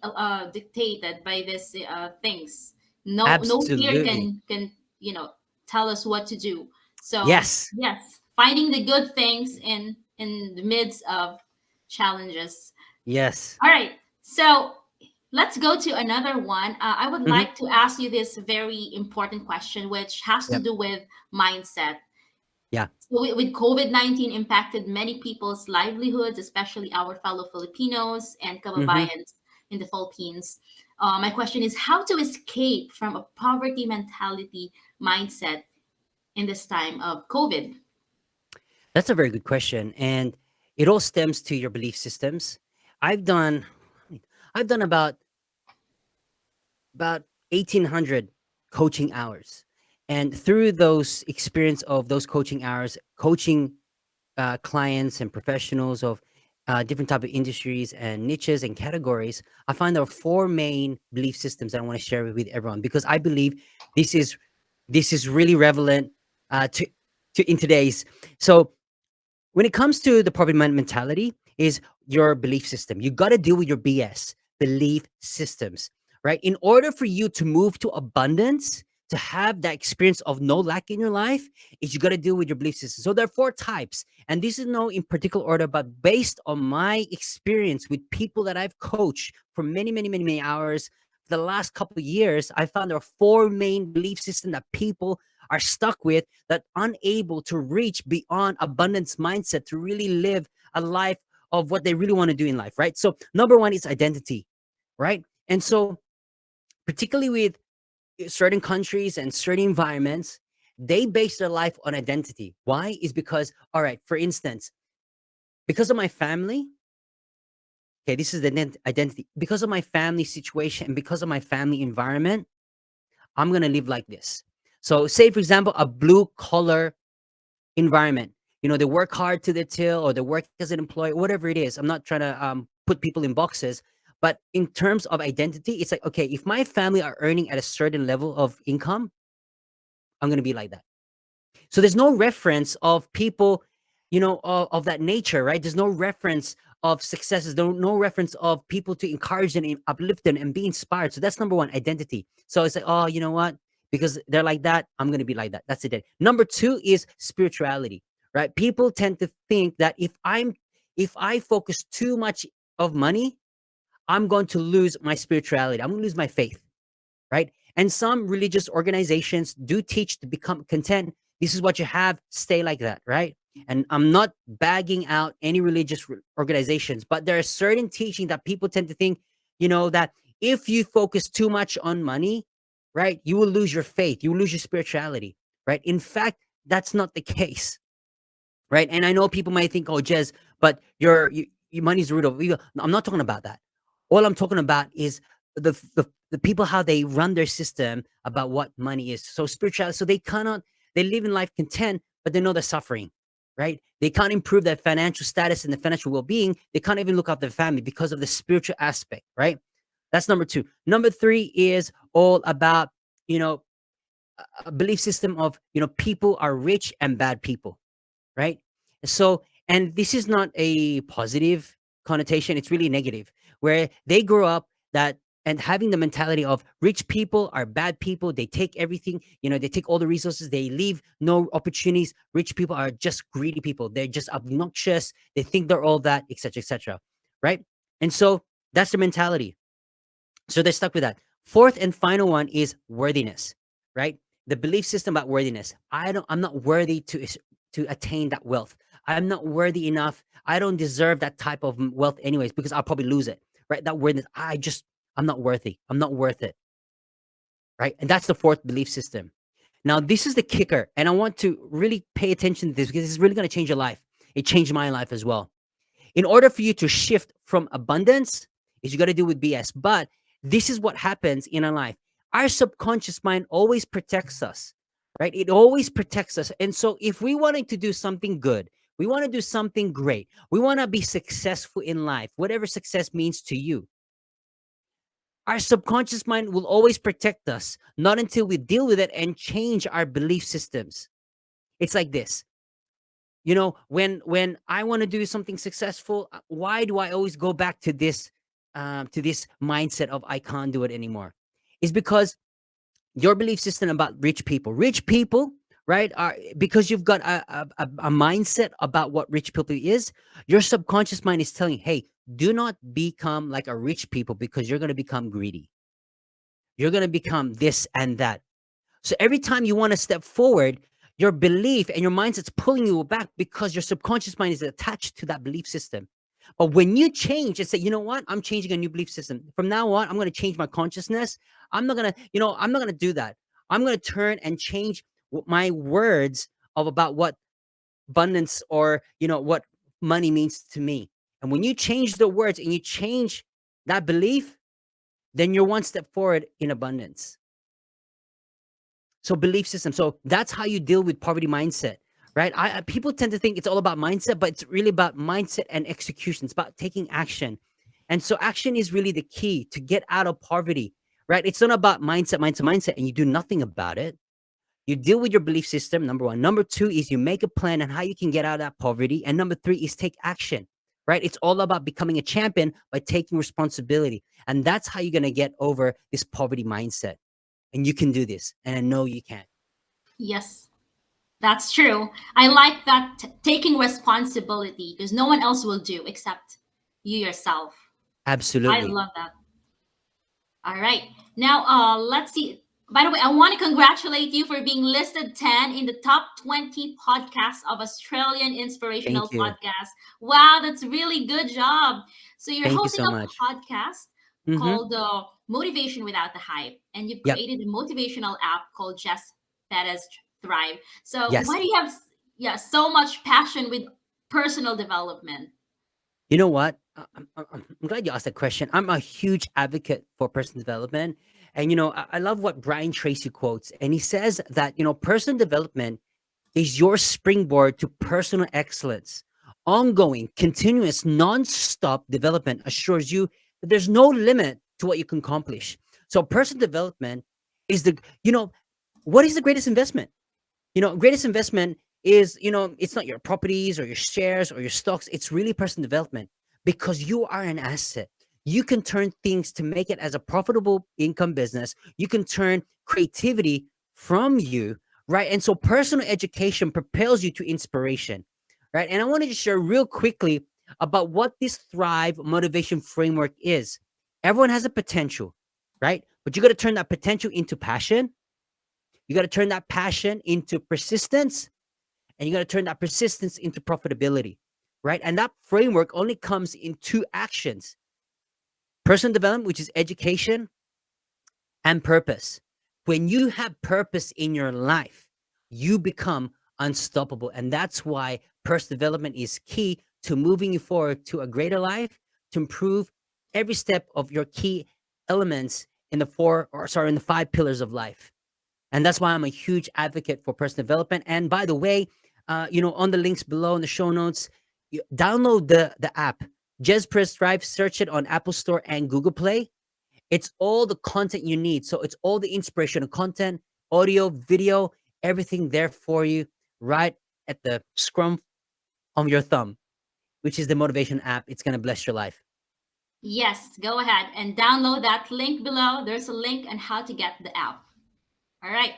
dictated by this things. No fear Absolutely. can tell us what to do. So Yes. yes, finding the good things in the midst of challenges. Yes. All right. So let's go to another one. I would Hmm. like to ask you this very important question, which has to Yep. do with mindset. Yeah. So, with COVID-19 impacted many people's livelihoods, especially our fellow Filipinos and Hmm. kababayans in the Philippines. My question is how to escape from a poverty mentality mindset in this time of COVID? That's a very good question, and it all stems to your belief systems. I've done, I've done about 1,800 coaching hours. And through those experience of those coaching hours, coaching clients and professionals of different type of industries and niches and categories, I find there are four main belief systems that I want to share with everyone because I believe this is this is really relevant to in today's. So when it comes to the poverty mentality is your belief system. You got to deal with your BS belief systems, right? In order for you to move to abundance, to have that experience of no lack in your life, is you got to deal with your belief system. So there are four types, and this is no in particular order, but based on my experience with people that I've coached for many, many, many, many hours for the last couple of years, I found there are four main belief systems that people are stuck with that unable to reach beyond abundance mindset to really live a life of what they really want to do in life, right? So number one is identity, right? And so particularly with certain countries and certain environments, they base their life on identity. Why? Is because, all right, for instance, because of my family, okay, this is the identity. Because of my family situation and because of my family environment, I'm going to live like this. So, say, for example, a blue collar environment. They work hard to the till, or they work as an employee, whatever it is. I'm not trying to put people in boxes. But in terms of identity, it's like, okay, if my family are earning at a certain level of income, I'm going to be like that. So there's no reference of people, of that nature, right? There's no reference of successes. No reference of people to encourage them and uplift them and be inspired. So that's number one, identity. So it's like, oh, you know what? Because they're like that, I'm gonna be like that. That's it. Number two is spirituality, right? People tend to think that if I focus too much of money, I'm going to lose my spirituality. I'm gonna lose my faith, right? And some religious organizations do teach to become content. This is what you have, stay like that, right? And I'm not bagging out any religious organizations, but there are certain teaching that people tend to think, that if you focus too much on money, right, you will lose your faith, you will lose your spirituality, right? In fact, that's not the case, right? And I know people might think, oh, Gez, but your money's the root of evil. No, I'm not talking about that. All I'm talking about is the people, how they run their system about what money is. So spirituality, so they live in life content, but they know they're suffering, right? They can't improve their financial status and the financial well-being. They can't even look after their family because of the spiritual aspect, right? That's number two. Number three is all about, you know, a belief system of, people are rich and bad people, right? So, and this is not a positive connotation, it's really negative, where they grow up that and having the mentality of rich people are bad people. They take everything, they take all the resources, they leave no opportunities. Rich people are just greedy people. They're just obnoxious. They think they're all that, etc., etc. Right? And so that's the mentality. So they're stuck with that. Fourth and final one is worthiness, right? The belief system about worthiness. I'm not worthy to attain that wealth. I'm not worthy enough. I don't deserve that type of wealth anyways, because I'll probably lose it, right? That worthiness. I'm not worthy. I'm not worth it, right? And that's the fourth belief system. Now, this is the kicker, and I want to really pay attention to this because it's really going to change your life. It changed my life as well. In order for you to shift from abundance, is you got to deal with BS. But this is what happens in our life. Our subconscious mind always protects us, right? It always protects us. And so if we wanted to do something good, we want to do something great, we want to be successful in life, whatever success means to you, our subconscious mind will always protect us, not until we deal with it and change our belief systems. It's like this. When I want to do something successful, why do I always go back to this mindset of I can't do it anymore? Is because your belief system about rich people, right, are because you've got a mindset about what rich people is. Your subconscious mind is telling you, hey, do not become like a rich people, because you're going to become greedy. You're going to become this and that. So every time you want to step forward, your belief and your mindset's pulling you back, because your subconscious mind is attached to that belief system. But when you change and say, you know what, I'm changing a new belief system. From now on, I'm going to change my consciousness. I'm not going to do that. I'm going to turn and change my words of about what abundance or, what money means to me. And when you change the words and you change that belief, then you're one step forward in abundance. So belief system. So that's how you deal with poverty mindset, right? People tend to think it's all about mindset, but it's really about mindset and execution. It's about taking action. And so action is really the key to get out of poverty, right? It's not about mindset, and you do nothing about it. You deal with your belief system, number one. Number two is you make a plan on how you can get out of that poverty. And number three is take action, right? It's all about becoming a champion by taking responsibility. And that's how you're going to get over this poverty mindset. And you can do this. And I know you can. Yes, that's true. I like that taking responsibility, because no one else will do except you yourself. I Absolutely. love that. All right. Now, let's see. By the way, I want to congratulate you for being listed 10 in the top 20 podcasts of Australian Thank Inspirational you. Podcast. Wow, that's really good job. So you're Thank you hosting so a much. podcast Mm-hmm. called Motivation Without the Hype, and you've Yep. created a motivational app called Gez Perez Thrive. So why Yes. do you have so much passion with personal development? You know what? I'm glad you asked that question. I'm a huge advocate for personal development. And I love what Brian Tracy quotes, and he says that personal development is your springboard to personal excellence. Ongoing, continuous, non-stop development assures you that there's no limit to what you can accomplish. So personal development is what is the greatest investment? Greatest investment is, it's not your properties or your shares or your stocks. It's really personal development, because you are an asset. You can turn things to make it as a profitable income business. You can turn creativity from you, right? And so personal education propels you to inspiration, right? And I wanted to share real quickly about what this Thrive motivation framework is. Everyone has a potential, right? But you got to turn that potential into passion. You got to turn that passion into persistence, and you got to turn that persistence into profitability, right? And that framework only comes in two actions: personal development, which is education, and purpose. When you have purpose in your life, you become unstoppable. And that's why personal development is key to moving you forward to a greater life, to improve every step of your key elements in the 5 pillars of life. And that's why I'm a huge advocate for personal development. And by the way, on the links below in the show notes, download the app, Gez Perez Thrive. Search it on Apple Store and Google Play. It's all the content you need. So it's all the inspirational content, audio, video, everything there for you, right at the scrum of your thumb, which is the motivation app. It's gonna bless your life. Yes, go ahead and download that link below. There's a link on how to get the app. All right.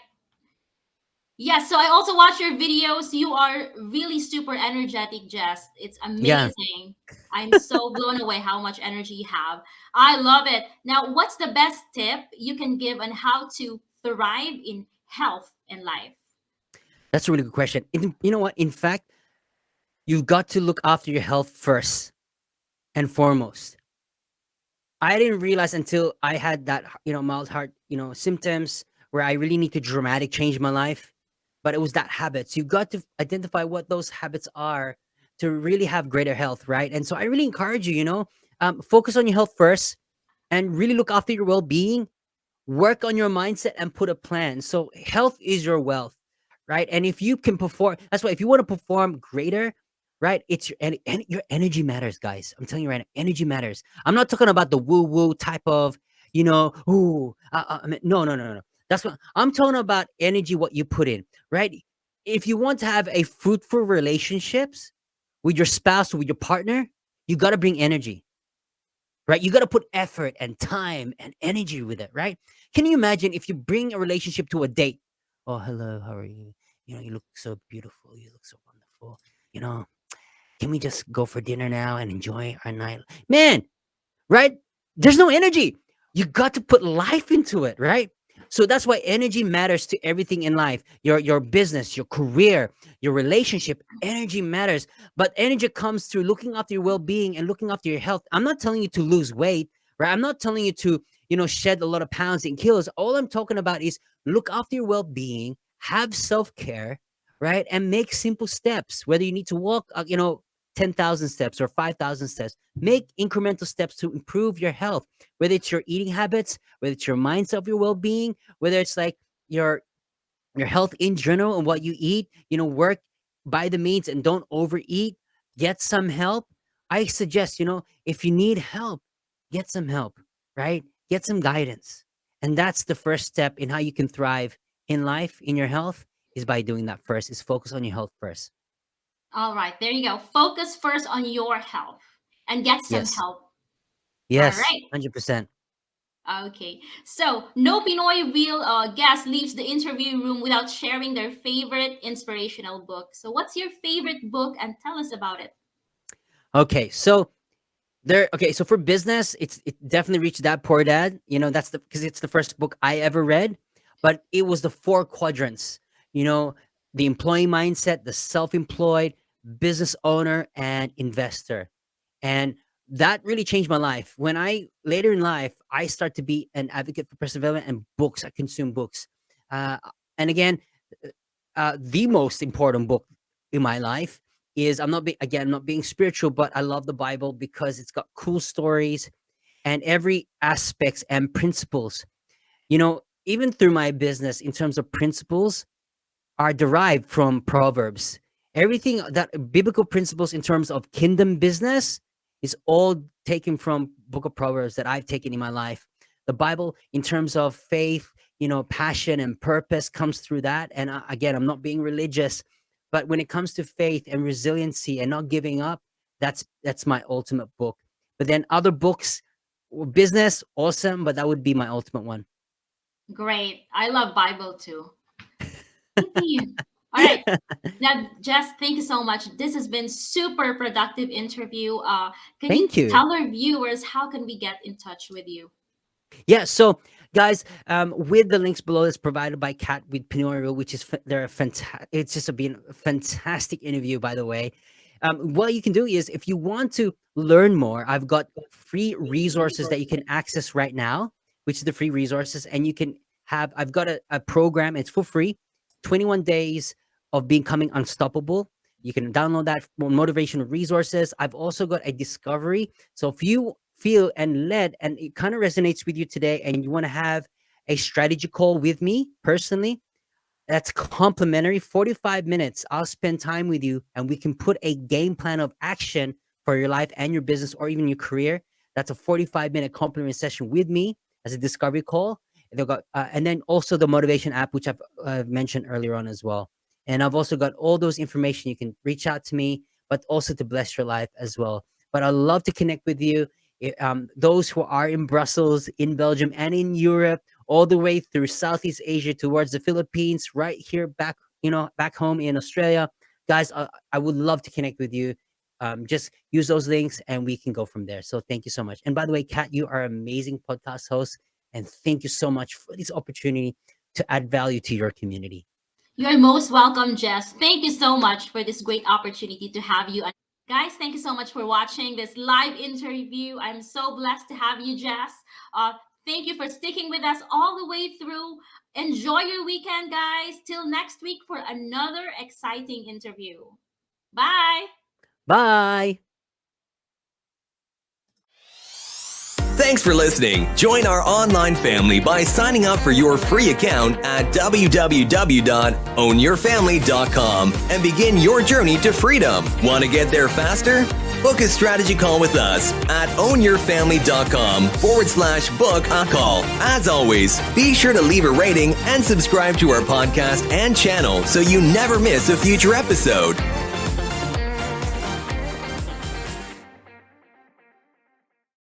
Yes, so I also watch your videos. You are really super energetic, Jess. It's Yeah. amazing. I'm so blown away how much energy you have. I love it. Now, what's the best tip you can give on how to thrive in health and life? That's a really good question. You know what? In fact, you've got to look after your health first and foremost. I didn't realize until I had that, mild heart, symptoms where I really need to dramatic change my life. But it was that habits. You got to identify what those habits are to really have greater health, right? And so I really encourage you, focus on your health first and really look after your well-being. Work on your mindset and put a plan. So health is your wealth, right? And if you can perform, that's why if you want to perform greater, right? It's your energy matters, guys. I'm telling you right now, energy matters. I'm not talking about the woo woo type of, no, no, no, no, no. That's what I'm talking about. Energy, what you put in, right? If you want to have a fruitful relationships with your spouse or with your partner, you got to bring energy, right? You got to put effort and time and energy with it, right? Can you imagine if you bring a relationship to a date? Oh, hello, how are you? You look so beautiful. You look so wonderful. You know, can we just go for dinner now and enjoy our night? Man, right? There's no energy. You got to put life into it, right? So that's why energy matters to everything in life. Your business, your career, your relationship, energy matters. But energy comes through looking after your well-being and looking after your health. I'm not telling you to lose weight, right? I'm not telling you to, shed a lot of pounds and kilos. All I'm talking about is look after your well-being, have self-care, right? And make simple steps. Whether you need to walk, 10,000 steps or 5,000 steps, make incremental steps to improve your health, whether it's your eating habits, whether it's your mindset of your well-being, whether it's like your your health in general and what you eat, work by the means and don't overeat, get some help. I suggest, if you need help, get some help, right? Get some guidance. And that's the first step in how you can thrive in life, in your health, is by doing that first, is focus on your health first. All right, there you go. Focus first on your health and get some Yes. help. All Yes. right. 100%. Okay. So, no Pinoy real guest leaves the interview room without sharing their favorite inspirational book. So, what's your favorite book and tell us about it? Okay. So for business, it definitely reached that poor dad. That's because it's the first book I ever read, but it was the four quadrants. You know, the employee mindset, the self-employed, business owner, and investor, and that really changed my life. When I later in life, I start to be an advocate for personal development and books. I consume books, uh, and again, the most important book in my life is I'm not being spiritual, but I love the Bible because it's got cool stories and every aspects and principles. Even through my business, in terms of principles, are derived from Proverbs. Everything that biblical principles in terms of kingdom business is all taken from Book of Proverbs that I've taken in my life. The Bible, in terms of faith, passion and purpose, comes through that. And again, I'm not being religious, but when it comes to faith and resiliency and not giving up, that's my ultimate book. But then other books, business, awesome, but that would be my ultimate one. Great. I love Bible too. Thank you. All right. Now, Jess, thank you so much. This has been super productive interview. Can Thank you. tell our viewers how can we get in touch with you? Yeah, so guys, with the links below, it's provided by Kat with Pinoy, which is they're a fantastic. It's just been a fantastic interview, by the way. What you can do is, if you want to learn more, I've got free resources that you can access right now, which is the free resources, and you can have. I've got a program. It's for free, 21 days of becoming unstoppable. You can download that for motivational resources. I've also got a discovery. So if you feel and led and it kind of resonates with you today and you want to have a strategy call with me personally, that's complimentary. 45 minutes. I'll spend time with you and we can put a game plan of action for your life and your business or even your career. That's a 45-minute complimentary session with me as a discovery call. They've got, and then also the motivation app, which I've mentioned earlier on as well. And I've also got all those information. You can reach out to me, but also to bless your life as well. But I'd love to connect with you. Those who are in Brussels, in Belgium, and in Europe, all the way through Southeast Asia towards the Philippines, right here back home in Australia, guys, I would love to connect with you. Just use those links and we can go from there. So thank you so much. And by the way, Kat, you are an amazing podcast host, and thank you so much for this opportunity to add value to your community. You're most welcome, Jess. Thank you so much for this great opportunity to have you. Guys, thank you so much for watching this live interview. I'm so blessed to have you, Jess. Thank you for sticking with us all the way through. Enjoy your weekend, guys. Till next week for another exciting interview. Bye. Bye. Thanks for listening. Join our online family by signing up for your free account at www.ownyourfamily.com and begin your journey to freedom. Want to get there faster? Book a strategy call with us at ownyourfamily.com/book a call. As always, be sure to leave a rating and subscribe to our podcast and channel so you never miss a future episode.